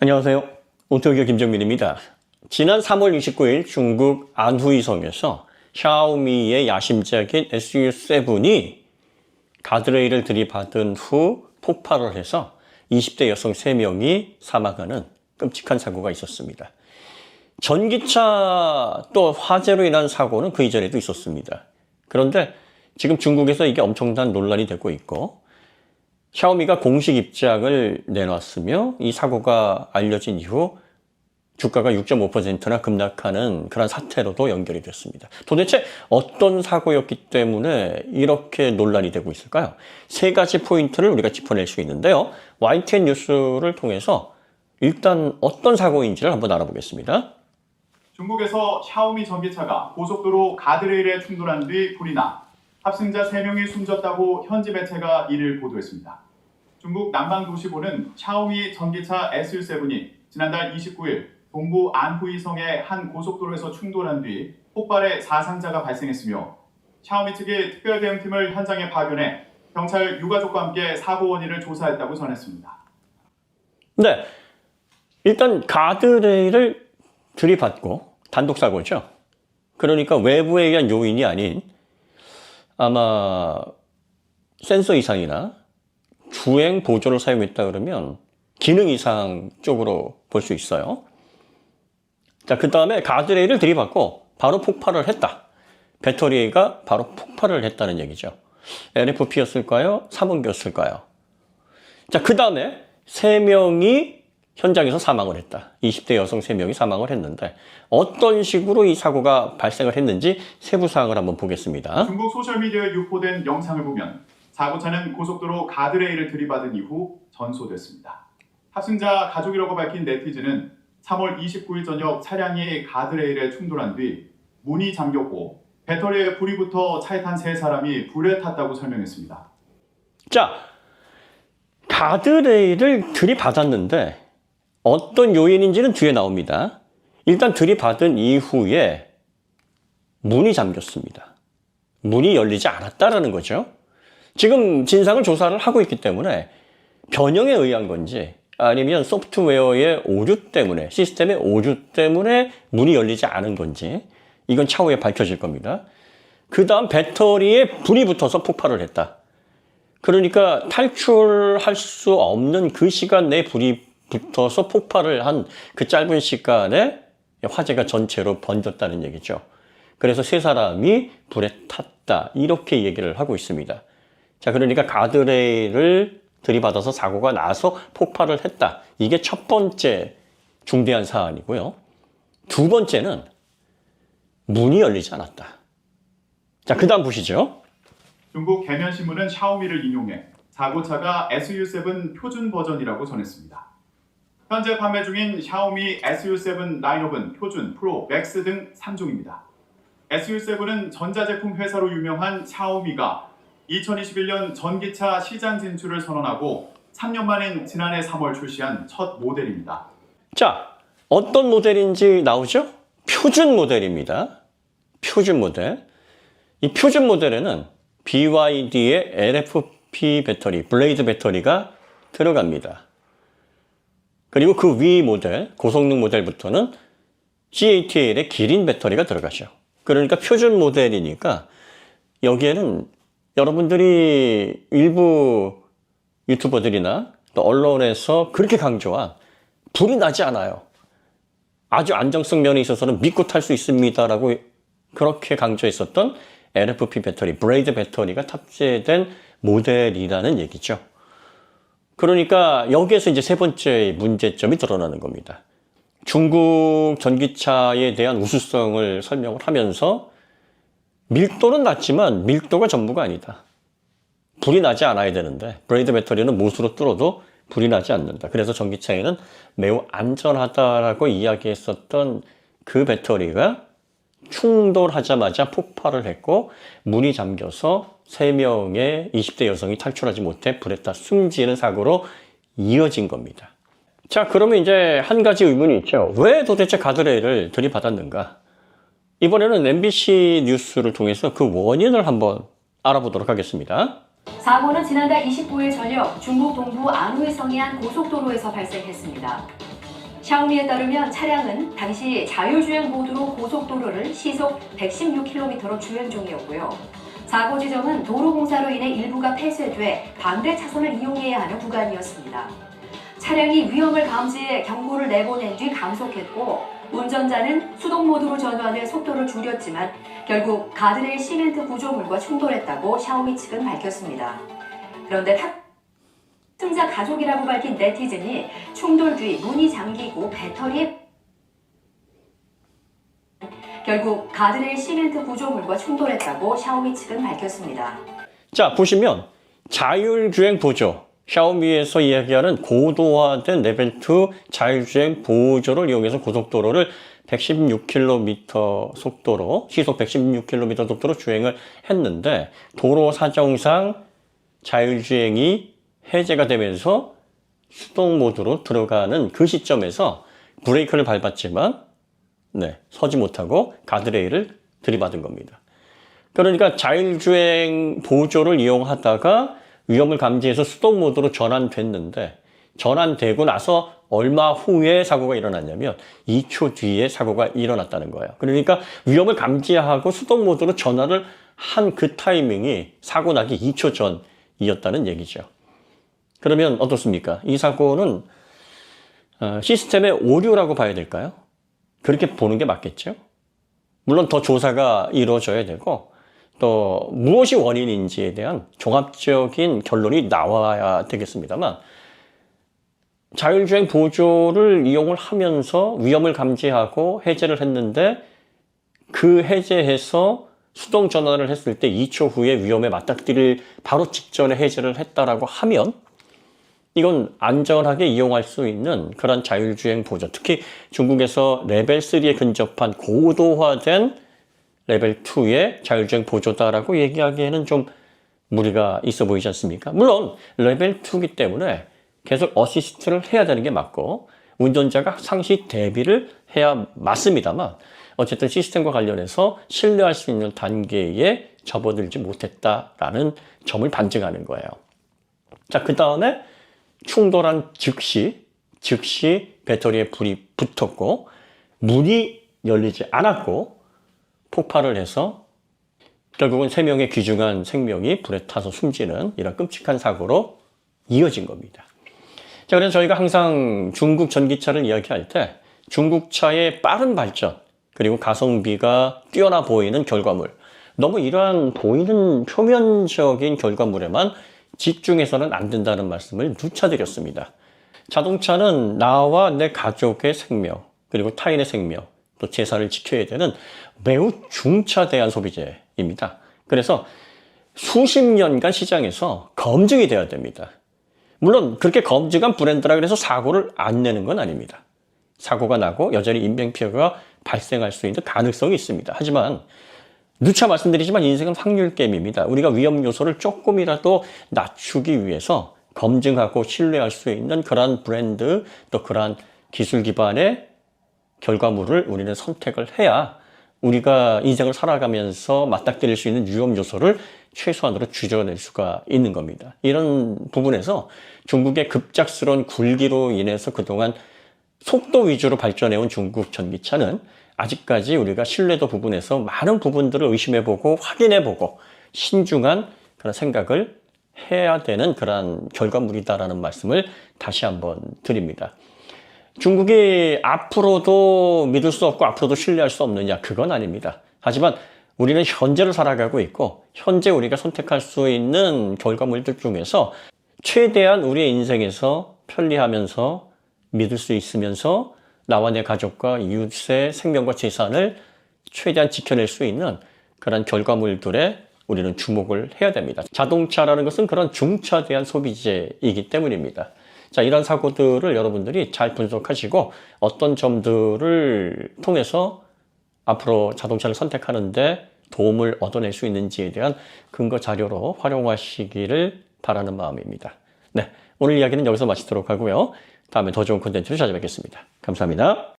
안녕하세요. 오토기어 김정민입니다. 지난 3월 29일 중국 안후이성에서 샤오미의 야심작인 SU7이 가드레일을 들이받은 후 폭발을 해서 20대 여성 3명이 사망하는 끔찍한 사고가 있었습니다. 전기차 또 화재로 인한 사고는 그 이전에도 있었습니다. 그런데 지금 중국에서 이게 엄청난 논란이 되고 있고 샤오미가 공식 입장을 내놨으며 이 사고가 알려진 이후 주가가 6.5%나 급락하는 그런 사태로도 연결이 됐습니다. 도대체 어떤 사고였기 때문에 이렇게 논란이 되고 있을까요? 세 가지 포인트를 우리가 짚어낼 수 있는데요. YTN 뉴스를 통해서 일단 어떤 사고인지를 한번 알아보겠습니다. 중국에서 샤오미 전기차가 고속도로 가드레일에 충돌한 뒤 불이 나 탑승자 3명이 숨졌다고 현지 매체가 이를 보도했습니다. 중국 남방도시보는 샤오미 전기차 SU7이 지난달 29일 동부 안후이성의 한 고속도로에서 충돌한 뒤 폭발해 사상자가 발생했으며 샤오미 측이 특별대응팀을 현장에 파견해 경찰 유가족과 함께 사고 원인을 조사했다고 전했습니다. 네, 일단 가드레일을 들이받고 단독사고죠. 그러니까 외부에 의한 요인이 아닌 아마 센서 이상이나 주행 보조를 사용했다 그러면 기능 이상 쪽으로 볼 수 있어요. 자, 그 다음에 가드레일을 들이받고 바로 폭발을 했다. 배터리가 바로 폭발을 했다는 얘기죠. LFP였을까요? 3원기였을까요? 자, 그 다음에 3명이 현장에서 사망을 했다. 20대 여성 3명이 사망을 했는데 어떤 식으로 이 사고가 발생을 했는지 세부 사항을 한번 보겠습니다. 중국 소셜미디어에 유포된 영상을 보면 사고차는 고속도로 가드레일을 들이받은 이후 전소됐습니다. 탑승자 가족이라고 밝힌 네티즌은 3월 29일 저녁 차량이 가드레일에 충돌한 뒤 문이 잠겼고 배터리에 불이 붙어 차에 탄 3사람이 불에 탔다고 설명했습니다. 자, 가드레일을 들이받았는데 어떤 요인인지는 뒤에 나옵니다. 일단 들이받은 이후에 문이 잠겼습니다. 문이 열리지 않았다라는 거죠. 지금 진상을 조사를 하고 있기 때문에 변형에 의한 건지 아니면 소프트웨어의 오류 때문에 시스템의 오류 때문에 문이 열리지 않은 건지 이건 차후에 밝혀질 겁니다. 그 다음 배터리에 불이 붙어서 폭발을 했다. 그러니까 탈출할 수 없는 그 시간 내에 불이 붙어서 폭발을 한 그 짧은 시간에 화재가 전체로 번졌다는 얘기죠. 그래서 3사람이 불에 탔다 이렇게 얘기를 하고 있습니다. 자, 그러니까 가드레일을 들이받아서 사고가 나서 폭발을 했다. 이게 첫 번째 중대한 사안이고요. 두 번째는 문이 열리지 않았다. 자, 그 다음 보시죠. 중국 개면신문은 샤오미를 인용해 사고차가 SU7 표준 버전이라고 전했습니다. 현재 판매 중인 샤오미 SU7 라인업은 표준, 프로, 맥스 등 3종입니다. SU7은 전자제품 회사로 유명한 샤오미가 2021년 전기차 시장 진출을 선언하고 3년 만인 지난해 3월 출시한 첫 모델입니다. 자, 어떤 모델인지 나오죠? 표준 모델입니다. 표준 모델. 이 표준 모델에는 BYD의 LFP 배터리, 블레이드 배터리가 들어갑니다. 그리고 그 위 모델, 고성능 모델부터는 CATL의 기린 배터리가 들어가죠. 그러니까 표준 모델이니까 여기에는 여러분들이 일부 유튜버들이나 또 언론에서 그렇게 강조한 불이 나지 않아요. 아주 안정성 면에 있어서는 믿고 탈 수 있습니다라고 그렇게 강조했었던 LFP 배터리, 블레이드 배터리가 탑재된 모델이라는 얘기죠. 그러니까 여기에서 이제 세 번째 문제점이 드러나는 겁니다. 중국 전기차에 대한 우수성을 설명을 하면서 밀도는 낮지만 밀도가 전부가 아니다. 불이 나지 않아야 되는데 블레이드 배터리는 못으로 뚫어도 불이 나지 않는다. 그래서 전기차에는 매우 안전하다라고 이야기했었던 그 배터리가 충돌하자마자 폭발을 했고 문이 잠겨서 3명의 20대 여성이 탈출하지 못해 불에 타 숨지는 사고로 이어진 겁니다. 자, 그러면 이제 한 가지 의문이 있죠. 왜 도대체 가드레일을 들이받았는가? 이번에는 MBC 뉴스를 통해서 그 원인을 한번 알아보도록 하겠습니다. 사고는 지난달 29일 저녁 중국 동부 안후이성의 한 고속도로에서 발생했습니다. 샤오미에 따르면 차량은 당시 자율주행 모드로 고속도로를 시속 116km로 주행 중이었고요. 사고 지점은 도로공사로 인해 일부가 폐쇄돼 반대 차선을 이용해야 하는 구간이었습니다. 차량이 위험을 감지해 경고를 내보낸 뒤 감속했고 운전자는 수동 모드로 전환해 속도를 줄였지만 결국 가드레일 시멘트 구조물과 충돌했다고 샤오미 측은 밝혔습니다. 그런데 탑승자 가족이라고 밝힌 네티즌이 충돌 뒤 문이 잠기고 배터리에 결국 가드레일 시멘트 구조물과 충돌했다고 샤오미 측은 밝혔습니다. 자, 보시면 자율주행 보조, 샤오미에서 이야기하는 고도화된 레벨 2 자율주행 보조를 이용해서 고속도로를 116km 속도로, 시속 116km 속도로 주행을 했는데 도로 사정상 자율주행이 해제가 되면서 수동 모드로 들어가는 그 시점에서 브레이크를 밟았지만 서지 못하고 가드레일을 들이받은 겁니다. 그러니까 자율주행 보조를 이용하다가 위험을 감지해서 수동 모드로 전환됐는데 전환되고 나서 얼마 후에 사고가 일어났냐면 2초 뒤에 사고가 일어났다는 거예요. 그러니까 위험을 감지하고 수동 모드로 전환을 한 그 타이밍이 사고 나기 2초 전이었다는 얘기죠. 그러면 어떻습니까? 이 사고는 시스템의 오류라고 봐야 될까요? 그렇게 보는 게 맞겠죠? 물론 더 조사가 이루어져야 되고 또 무엇이 원인인지에 대한 종합적인 결론이 나와야 되겠습니다만 자율주행 보조를 이용을 하면서 위험을 감지하고 해제를 했는데 그 해제해서 수동 전환을 했을 때 2초 후에 위험에 맞닥뜨릴 바로 직전에 해제를 했다라고 하면 이건 안전하게 이용할 수 있는 그런 자율주행 보조, 특히 중국에서 레벨 3에 근접한 고도화된 레벨 2의 자율주행 보조다라고 얘기하기에는 좀 무리가 있어 보이지 않습니까? 물론 레벨 2이기 때문에 계속 어시스트를 해야 되는 게 맞고 운전자가 상시 대비를 해야 맞습니다만 어쨌든 시스템과 관련해서 신뢰할 수 있는 단계에 접어들지 못했다라는 점을 반증하는 거예요. 자, 그 다음에 충돌한 즉시 배터리에 불이 붙었고 문이 열리지 않았고 폭발을 해서 결국은 3명의 귀중한 생명이 불에 타서 숨지는 이런 끔찍한 사고로 이어진 겁니다. 자, 그래서 저희가 항상 중국 전기차를 이야기할 때 중국차의 빠른 발전 그리고 가성비가 뛰어나 보이는 결과물, 너무 이러한 보이는 표면적인 결과물에만 집중해서는 안 된다는 말씀을 누차 드렸습니다. 자동차는 나와 내 가족의 생명, 그리고 타인의 생명, 또 재산을 지켜야 되는 매우 중차대한 소비재입니다. 그래서 수십 년간 시장에서 검증이 되어야 됩니다. 물론 그렇게 검증한 브랜드라 그래서 사고를 안 내는 건 아닙니다. 사고가 나고 여전히 인명피해가 발생할 수 있는 가능성이 있습니다. 하지만 누차 말씀드리지만 인생은 확률 게임입니다. 우리가 위험 요소를 조금이라도 낮추기 위해서 검증하고 신뢰할 수 있는 그러한 브랜드 또 그러한 기술 기반의 결과물을 우리는 선택을 해야 우리가 인생을 살아가면서 맞닥뜨릴 수 있는 위험 요소를 최소한으로 줄여낼 수가 있는 겁니다. 이런 부분에서 중국의 급작스러운 굴기로 인해서 그동안 속도 위주로 발전해온 중국 전기차는 아직까지 우리가 신뢰도 부분에서 많은 부분들을 의심해보고 확인해보고 신중한 그런 생각을 해야 되는 그런 결과물이다라는 말씀을 다시 한번 드립니다. 중국이 앞으로도 믿을 수 없고 앞으로도 신뢰할 수 없느냐? 그건 아닙니다. 하지만 우리는 현재를 살아가고 있고 현재 우리가 선택할 수 있는 결과물들 중에서 최대한 우리의 인생에서 편리하면서 믿을 수 있으면서 나와 내 가족과 이웃의 생명과 재산을 최대한 지켜낼 수 있는 그런 결과물들에 우리는 주목을 해야 됩니다. 자동차라는 것은 그런 중차대한 소비재이기 때문입니다. 자, 이런 사고들을 여러분들이 잘 분석하시고 어떤 점들을 통해서 앞으로 자동차를 선택하는데 도움을 얻어낼 수 있는지에 대한 근거 자료로 활용하시기를 바라는 마음입니다. 네, 오늘 이야기는 여기서 마치도록 하고요. 다음에 더 좋은 콘텐츠로 찾아뵙겠습니다. 감사합니다.